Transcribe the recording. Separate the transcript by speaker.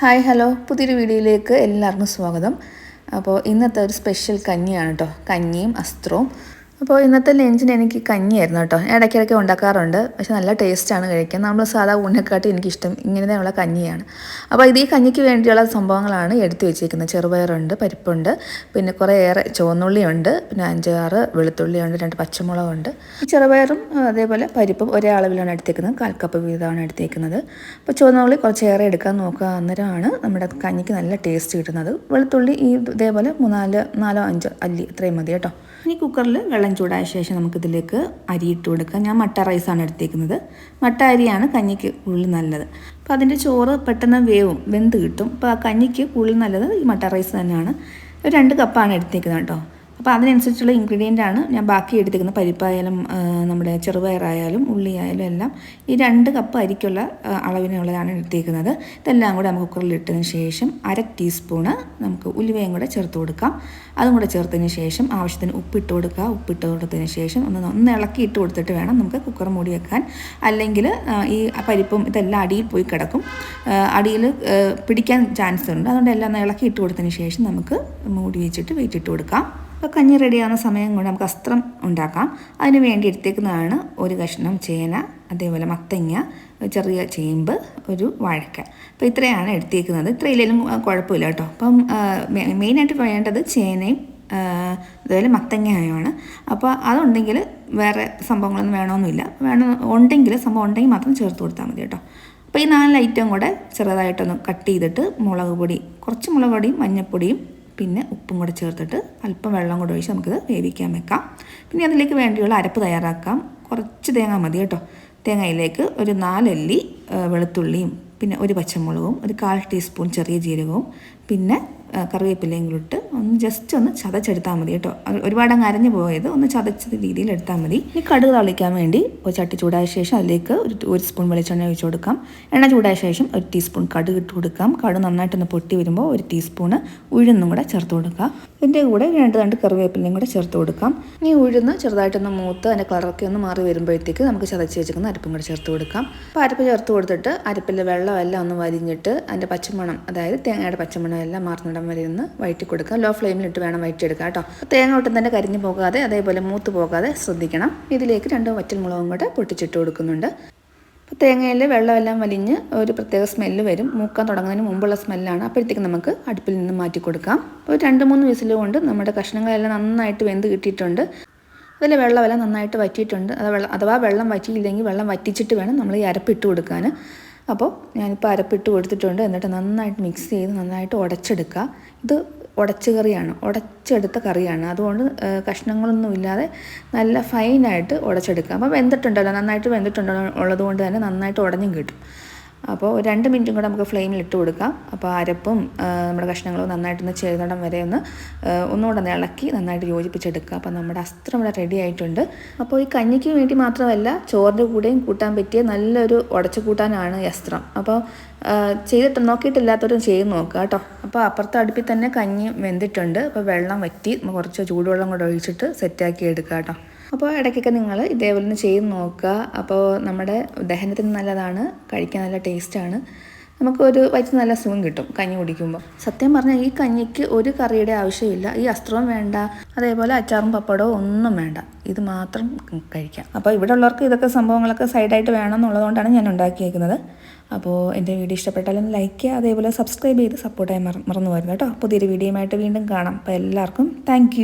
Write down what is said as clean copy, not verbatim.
Speaker 1: Hi hello പുതിയൊരു വീഡിയോയിലേക്ക് എല്ലാവർക്കും സ്വാഗതം. അപ്പോൾ ഇന്നത്തെ ഒരു സ്പെഷ്യൽ കഞ്ഞിയാണ് കേട്ടോ, കഞ്ഞിയും അസ്ത്രവും. അപ്പോൾ ഇന്നത്തെ ലഞ്ചിന് എനിക്ക് കഞ്ഞിയായിരുന്നു കേട്ടോ. ഇടയ്ക്കിടയ്ക്ക് ഉണ്ടാക്കാറുണ്ട്, പക്ഷെ നല്ല ടേസ്റ്റാണ് കഴിക്കാൻ. നമ്മൾ സാധാ ഊണിനെക്കാട്ടും എനിക്കിഷ്ടം ഇങ്ങനെയുള്ള കഞ്ഞിയാണ്. അപ്പോൾ ഈ കഞ്ഞിക്ക് വേണ്ടിയുള്ള സംഭവങ്ങളാണ് എടുത്തു വെച്ചിരിക്കുന്നത്. ചെറുപയറുണ്ട്, പരിപ്പുണ്ട്, പിന്നെ കുറേയേറെ ചുവന്നുള്ളിയുണ്ട്, പിന്നെ 5-6 വെളുത്തുള്ളിയുണ്ട്, 2 പച്ചമുളകുണ്ട്. ചെറുപയറും അതേപോലെ പരിപ്പും ഒരേ അളവിലാണ് എടുത്തേക്കുന്നത്, 1/4 കപ്പ് വീതമാണ് എടുത്തേക്കുന്നത്. അപ്പോൾ ചുവന്നുള്ളി കുറച്ചേറെ എടുക്കാൻ നോക്കുക, അന്നേരമാണ് നമ്മുടെ കഞ്ഞിക്ക് നല്ല ടേസ്റ്റ് കിട്ടുന്നത്. വെളുത്തുള്ളി ഇതേപോലെ 4-5 അല്ലി അത്രയും മതി കേട്ടോ. ഇനി കുക്കറിൽ വെള്ളം ചൂടായ ശേഷം നമുക്കിതിലേക്ക് അരി ഇട്ട് കൊടുക്കാം. ഞാൻ മട്ട റൈസാണ് എടുത്തേക്കുന്നത്. മട്ട അരിയാണ് കഞ്ഞിക്ക് കൂടുതൽ നല്ലത്. അപ്പോൾ അതിൻ്റെ ചോറ് പെട്ടെന്ന് വെന്ത് കിട്ടും. അപ്പോൾ ആ കഞ്ഞിക്ക് കൂടുതൽ നല്ലത് ഈ മട്ട റൈസ് തന്നെയാണ്. 2 കപ്പാണ് എടുത്തേക്കുന്നത് കേട്ടോ. അപ്പോൾ അതിനനുസരിച്ചുള്ള ഇൻഗ്രീഡിയൻ്റ് ആണ് ഞാൻ ബാക്കി എടുത്തേക്കുന്നത്. പരിപ്പായാലും നമ്മുടെ ചെറുപയറായാലും ഉള്ളിയായാലും എല്ലാം ഈ 2 കപ്പ് അരിക്കുള്ള അളവിനുള്ളതാണ് എടുത്തേക്കുന്നത്. ഇതെല്ലാം കൂടെ നമുക്ക് കുക്കറിൽ ഇട്ടതിന് ശേഷം 1/2 ടീസ്പൂണ് നമുക്ക് ഉലുവയും കൂടെ ചേർത്ത് കൊടുക്കാം. അതും കൂടെ ചേർത്തതിന് ശേഷം ആവശ്യത്തിന് ഉപ്പിട്ട് കൊടുക്കുക. ഉപ്പിട്ട് കൊടുത്തതിന് ശേഷം ഒന്ന് ഇളക്കി ഇട്ട് കൊടുത്തിട്ട് വേണം നമുക്ക് കുക്കർ മൂടി വെക്കാൻ. അല്ലെങ്കിൽ ഈ പരിപ്പും ഇതെല്ലാം അടിയിൽ പോയി കിടക്കും, അടിയിൽ പിടിക്കാൻ ചാൻസ് ഉണ്ട്. അതുകൊണ്ട് എല്ലാം ഒന്ന് ഇളക്കി ഇട്ട് കൊടുത്തതിന് ശേഷം നമുക്ക് മൂടി വെച്ചിട്ട് വെയിറ്റ് ഇട്ട് കൊടുക്കാം. അപ്പോൾ കഞ്ഞി റെഡിയാകുന്ന സമയം കൊണ്ട് നമുക്ക് അസ്ത്രം ഉണ്ടാക്കാം. അതിന് വേണ്ടി എടുത്തേക്കുന്നതാണ് 1 കഷ്ണം ചേന, അതേപോലെ മത്തങ്ങ, ചെറിയ ചേമ്പ്, ഒരു വാഴക്ക. അപ്പോൾ ഇത്രയാണ് എടുത്തേക്കുന്നത്. ഇത്രയിലും കുഴപ്പമില്ല കേട്ടോ. അപ്പം മെയിനായിട്ട് വേണ്ടത് ചേനയും അതുപോലെ മത്തങ്ങയാണ്. അപ്പോൾ അതുണ്ടെങ്കിൽ വേറെ സംഭവങ്ങളൊന്നും വേണമെന്നില്ല. ഉണ്ടെങ്കിൽ മാത്രം ചേർത്ത് കൊടുത്താൽ മതി കേട്ടോ. അപ്പോൾ ഈ 4 ഐറ്റം കൂടെ ചെറുതായിട്ടൊന്ന് കട്ട് ചെയ്തിട്ട് കുറച്ച് മുളക് പൊടിയും മഞ്ഞൾപ്പൊടിയും പിന്നെ ഉപ്പും കൂടെ ചേർത്തിട്ട് അല്പം വെള്ളം കൂടെ ഒഴിച്ച് നമുക്കിത് വേവിക്കാൻ വെക്കാം. പിന്നെ അതിലേക്ക് വേണ്ടിയുള്ള അരപ്പ് തയ്യാറാക്കാം. കുറച്ച് തേങ്ങ മതി കേട്ടോ. തേങ്ങയിലേക്ക് ഒരു 4 അല്ലി വെളുത്തുള്ളിയും, പിന്നെ 1 പച്ചമുളകും, ഒരു 1/4 ടീസ്പൂൺ ചെറിയ ജീരകവും, പിന്നെ കറിവേപ്പിലയും കൂടി ഇട്ട് ജസ്റ്റ് ഒന്ന് ചതച്ചെടുത്താൽ മതി കേട്ടോ. ഒരുപാട് അങ്ങ് അരഞ്ഞു പോയത്, ഒന്ന് ചതച്ച രീതിയിൽ എടുത്താൽ മതി. ഇനി കടുക് തളിക്കാൻ വേണ്ടി ഒരു ചട്ടി ചൂടായ ശേഷം അതിലേക്ക് ഒരു സ്പൂൺ വെളിച്ചെണ്ണ ഒഴിച്ച് കൊടുക്കാം. എണ്ണ ചൂടായ ശേഷം 1 ടീസ്പൂൺ കടുക് ഇട്ട് കൊടുക്കാം. കടുക് നന്നായിട്ടൊന്ന് പൊട്ടി വരുമ്പോൾ 1 ടീസ്പൂണ് ഉഴുന്നും കൂടെ ചേർത്ത് കൊടുക്കുക. ഇതിൻ്റെ കൂടെ 2 കറിവേപ്പിലയും കൂടെ ചേർത്ത് കൊടുക്കാം. ഇനി ഉഴുന്ന് ചെറുതായിട്ടൊന്ന് മൂത്ത് അതിൻ്റെ കളറൊക്കെ ഒന്ന് മാറി വരുമ്പോഴത്തേക്ക് നമുക്ക് ചതച്ച് വെച്ചിരിക്കുന്ന അരപ്പും കൂടെ ചേർത്ത് കൊടുക്കാം. അപ്പോൾ അരപ്പ് ചേർത്ത് കൊടുത്തിട്ട് അരപ്പിലെ വെള്ളമെല്ലാം ഒന്ന് വരിഞ്ഞിട്ട് അതിൻ്റെ പച്ചമണം, അതായത് തേങ്ങയുടെ പച്ചമണം എല്ലാം മാറുന്നിടം വരെ ഒന്ന് വഴറ്റി കൊടുക്കുക. ലോ ഫ്ലെയിമിലിട്ട് വേണം വഴറ്റിയെടുക്കുക കേട്ടോ. തേങ്ങ ഒട്ടും തന്നെ കരിഞ്ഞു പോകാതെ അതേപോലെ മൂത്ത് പോകാതെ ശ്രദ്ധിക്കണം. ഇതിലേക്ക് 2 വറ്റൽമുളകും കൂടെ പൊട്ടിച്ചിട്ട് കൊടുക്കുന്നുണ്ട്. അപ്പോൾ തേങ്ങയിൽ വെള്ളമെല്ലാം വലിഞ്ഞ് ഒരു പ്രത്യേക സ്മെല്ല് വരും. മൂക്കാൻ തുടങ്ങുന്നതിന് മുമ്പുള്ള സ്മെല്ലാണ്. അപ്പോഴത്തേക്ക് നമുക്ക് അടുപ്പിൽ നിന്ന് മാറ്റി കൊടുക്കാം. അപ്പോൾ 2-3 വിസിൽ കൊണ്ട് നമ്മുടെ കഷ്ണങ്ങളെല്ലാം നന്നായിട്ട് വെന്ത് കിട്ടിയിട്ടുണ്ട്. അതിൽ വെള്ളമെല്ലാം നന്നായിട്ട് വറ്റിയിട്ടുണ്ട്. അഥവാ വെള്ളം വറ്റിയില്ലെങ്കിൽ വെള്ളം വറ്റിച്ചിട്ട് വേണം നമ്മൾ ഈ അരപ്പിട്ട് കൊടുക്കാൻ. അപ്പോൾ ഞാനിപ്പോൾ അരപ്പിട്ട് കൊടുത്തിട്ടുണ്ട്. എന്നിട്ട് നന്നായിട്ട് മിക്സ് ചെയ്ത് നന്നായിട്ട് ഉടച്ചെടുക്കുക. ഇത് ഉടച്ച കറിയാണ്, ഉടച്ചെടുത്ത കറിയാണ്. അതുകൊണ്ട് കഷ്ണങ്ങളൊന്നും ഇല്ലാതെ നല്ല ഫൈനായിട്ട് ഉടച്ചെടുക്കുക. അപ്പോൾ നന്നായിട്ട് വെന്തിട്ടുണ്ടല്ലോ ഉള്ളതുകൊണ്ട് തന്നെ നന്നായിട്ട് ഉടഞ്ഞും കിട്ടും. അപ്പോൾ 2 മിനിറ്റും കൂടെ നമുക്ക് ഫ്ലെയിമിൽ ഇട്ട് കൊടുക്കാം. അപ്പോൾ അരപ്പും നമ്മുടെ കഷ്ണങ്ങളും നന്നായിട്ടൊന്ന് ചേർന്നിടം വരെ ഒന്നുകൂടെ ഇളക്കി നന്നായിട്ട് യോജിപ്പിച്ചെടുക്കുക. അപ്പോൾ നമ്മുടെ അസ്ത്രം ഇവിടെ റെഡി ആയിട്ടുണ്ട്. അപ്പോൾ ഈ കഞ്ഞിക്ക് വേണ്ടി മാത്രമല്ല, ചോറിൻ്റെ കൂടെയും കൂട്ടാൻ പറ്റിയ നല്ലൊരു ഉടച്ചു കൂട്ടാനാണ് ഈ അസ്ത്രം. അപ്പോൾ നോക്കിയിട്ടില്ലാത്തവരും ചെയ്ത് നോക്കുക കേട്ടോ. അപ്പോൾ അപ്പുറത്തെ അടുപ്പിൽ തന്നെ കഞ്ഞി വെന്തിട്ടുണ്ട്. അപ്പോൾ വെള്ളം വറ്റി കുറച്ച് ചൂടുവെള്ളം കൂടെ ഒഴിച്ചിട്ട് സെറ്റാക്കി എടുക്കുക കേട്ടോ. അപ്പോൾ ഇടയ്ക്കൊക്കെ നിങ്ങൾ ഇതേപോലെ ഒന്ന് ചെയ്ത് നോക്കുക. അപ്പോൾ നമ്മുടെ ദഹനത്തിന് നല്ലതാണ്, കഴിക്കാൻ നല്ല ടേസ്റ്റാണ്. നമുക്കൊരു വയറ്റിന് നല്ല സുഖം കിട്ടും കഞ്ഞി കുടിക്കുമ്പോൾ. സത്യം പറഞ്ഞാൽ ഈ കഞ്ഞിക്ക് ഒരു കറിയുടെ ആവശ്യമില്ല. ഈ അസ്ത്രവും വേണ്ട, അതേപോലെ അച്ചാറും പപ്പടവും ഒന്നും വേണ്ട, ഇത് മാത്രം കഴിക്കാം. അപ്പോൾ ഇവിടെ ഉള്ളവർക്ക് ഇതൊക്കെ സംഭവങ്ങളൊക്കെ സൈഡായിട്ട് വേണം എന്നുള്ളതുകൊണ്ടാണ് ഞാൻ ഉണ്ടാക്കിയേക്കുന്നത്. അപ്പോൾ എൻ്റെ വീഡിയോ ഇഷ്ടപ്പെട്ടാലും ലൈക്ക് ചെയ്യുക, അതേപോലെ സബ്സ്ക്രൈബ് ചെയ്ത് സപ്പോർട്ട് ചെയ്യാൻ മറന്നു വരുന്നു കേട്ടോ. പുതിയൊരു വീഡിയോയുമായിട്ട് വീണ്ടും കാണാം. അപ്പോൾ എല്ലാവർക്കും താങ്ക്